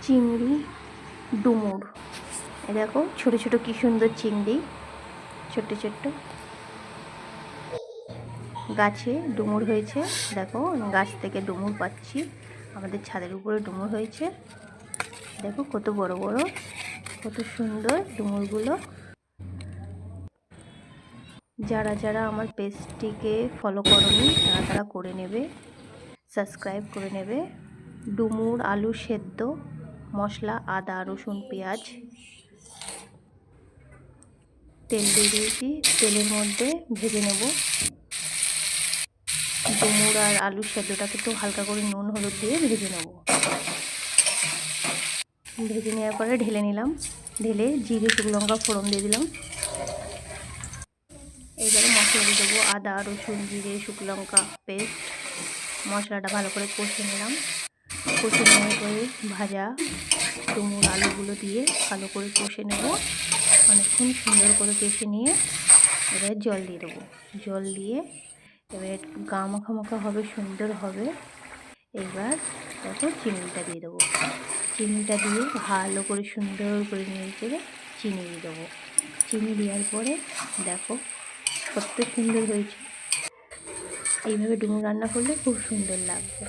চিংড়ি ডুমুর। এই দেখো ছোট ছোট কি সুন্দর চিংড়ি, ছোট্ট ছোট্ট গাছে ডুমুর হয়েছে। দেখো গাছ থেকে ডুমুর পাচ্ছি, আমাদের ছাদের উপরে ডুমুর হয়েছে। দেখো কত বড় বড়, কত সুন্দর ডুমুরগুলো। যারা যারা আমার পেজটিকে ফলো করনি তারা করে নেবে, সাবস্ক্রাইব করে নেবে। ডুমুর আলু সেদ্ধ, মশলা আদা রসুন পেঁয়াজ, তেল দিয়ে দিয়েছি, তেলের মধ্যে ভেজে নেব। ডুমুর আর আলু সেদ্ধটাকে একটু হালকা করে নুন হলুদ দিয়ে ভেজে নেব। ভেজে নেওয়ার পরে ঢেলে নিলাম, ঢেলে জিরে শুকনো লঙ্কা ফোড়ন দিয়ে দিলাম। এইবারে মশলা দিয়ে দেবো, আদা রসুন জিরে শুকনো লঙ্কা পেস্ট। মশলাটা ভালো করে কষে নিলাম, কষে নেওয়ার পরে ভাজা ডুমুর আলুগুলো দিয়ে ভালো করে কষে নেব। অনেকক্ষণ সুন্দর করে কষে নিয়ে এবার জল দিয়ে দেবো। জল দিয়ে এবার একটু গা মাখা মাখা হবে, সুন্দর হবে। এবার দেখো চিনিটা দিয়ে দেবো, চিনিটা দিয়ে ভালো করে সুন্দর করে নেড়ে চেড়ে চিনি দিয়ে দেবো। চিনি দেওয়ার পরে দেখো কত সুন্দর হয়েছে। এইভাবে ডুমুর রান্না করলে খুব সুন্দর লাগবে।